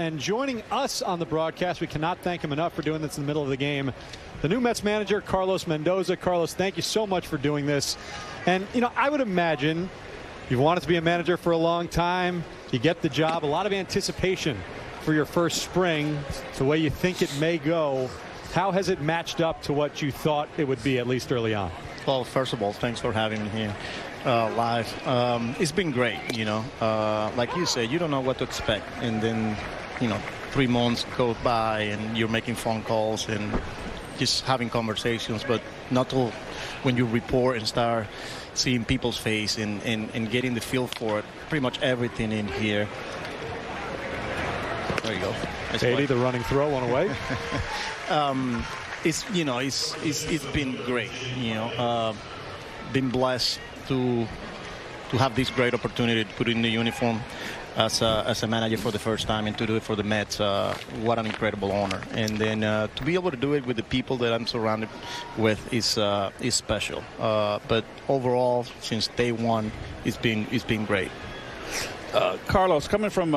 And joining us on the broadcast, we cannot thank him enough for doing this in the middle of the game, the new Mets manager, Carlos Mendoza. Carlos, thank you so much for doing this. And, you know, I would imagine you've wanted to be a manager for a long time. You get the job, a lot of anticipation for your first spring, the way you think it may go. How has it matched up to what you thought it would be, at least early on? Well, first of all, thanks for having me here live. It's been great, you know. Like you said, you don't know what to expect. And then, you know, 3 months go by and you're making phone calls and just having conversations. But not till when you report and start seeing people's face and getting the feel for it, pretty much everything in here. There you go. Katie, the running throw one away. It's been great, you know. Been blessed to have this great opportunity to put in the uniform as a manager for the first time and to do it for the Mets. What an incredible honor. And then to be able to do it with the people that I'm surrounded with is special. But overall, since day one, it's been great. Carlos, coming from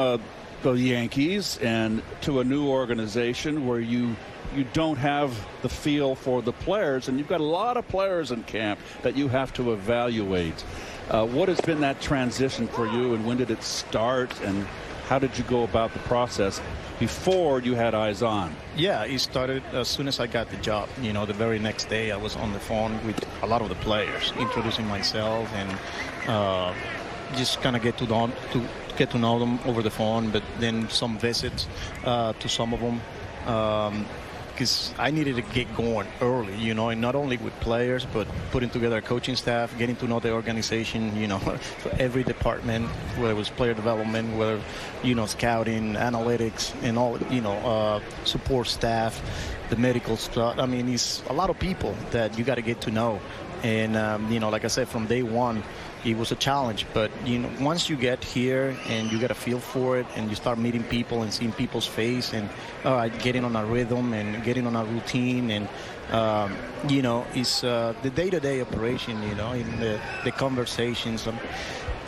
the Yankees and to a new organization where you don't have the feel for the players, and you've got a lot of players in camp that you have to evaluate. What has been that transition for you, and when did it start, and how did you go about the process before you had eyes on? Yeah, it started as soon as I got the job. You know, the very next day I was on the phone with a lot of the players, introducing myself and just kind of get to know them over the phone, but then some visits to some of them. Because I needed to get going early, you know, and not only with players, but putting together a coaching staff, getting to know the organization, you know, for every department, whether it was player development, whether, you know, scouting, analytics, and all, you know, support staff, the medical stuff. I mean, it's a lot of people that you got to get to know. And, you know, like I said, from day one, it was a challenge. But, you know, once you get here and you get a feel for it and you start meeting people and seeing people's face and getting on a rhythm and getting on a routine and, you know, it's the day-to-day operation, you know, in the conversations.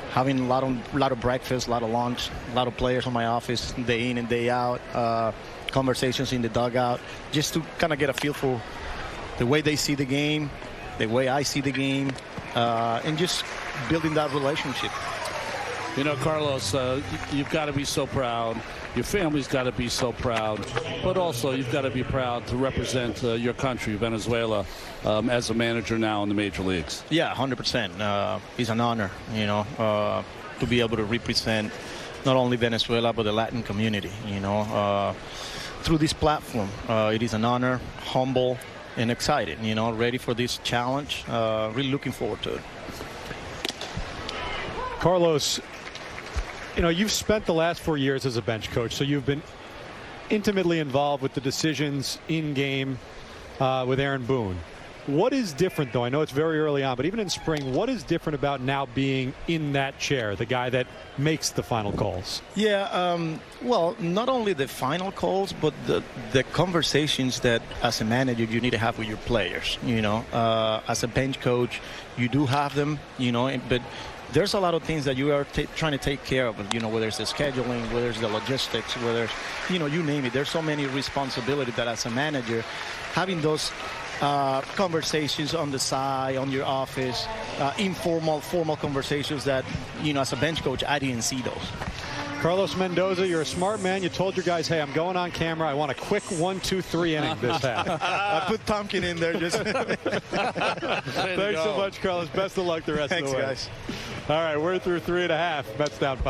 Having a lot of breakfast, a lot of lunch, a lot of players on my office day in and day out, conversations in the dugout, just to kind of get a feel for the way they see the game, the way I see the game, and just building that relationship. You know, Carlos, you've got to be so proud. Your family's got to be so proud. But also, you've got to be proud to represent your country, Venezuela, as a manager now in the major leagues. Yeah, 100%. It's an honor, you know, to be able to represent not only Venezuela, but the Latin community, you know, through this platform. It is an honor, humble, and excited, you know, ready for this challenge. Really looking forward to it. Carlos, you know, you've spent the last 4 years as a bench coach, so you've been intimately involved with the decisions in game with Aaron Boone. What is different, though? I know it's very early on, but even in spring, what is different about now being in that chair, the guy that makes the final calls? Yeah, well, not only the final calls, but the conversations that, as a manager, you need to have with your players. You know, as a bench coach, you do have them, you know, but there's a lot of things that you are trying to take care of, you know, whether it's the scheduling, whether it's the logistics, whether, you know, you name it. There's so many responsibilities that, as a manager, having those conversations on the side, on your office, informal, formal conversations that, you know, as a bench coach, I didn't see those. Carlos Mendoza, you're a smart man. You told your guys, hey, I'm going on camera. I want a quick 1-2-3 inning this half. I put Tompkin in there. Just Thanks so much, Carlos. Best of luck the rest of the way. Thanks, guys. All right, we're through 3.5. Mets down 5.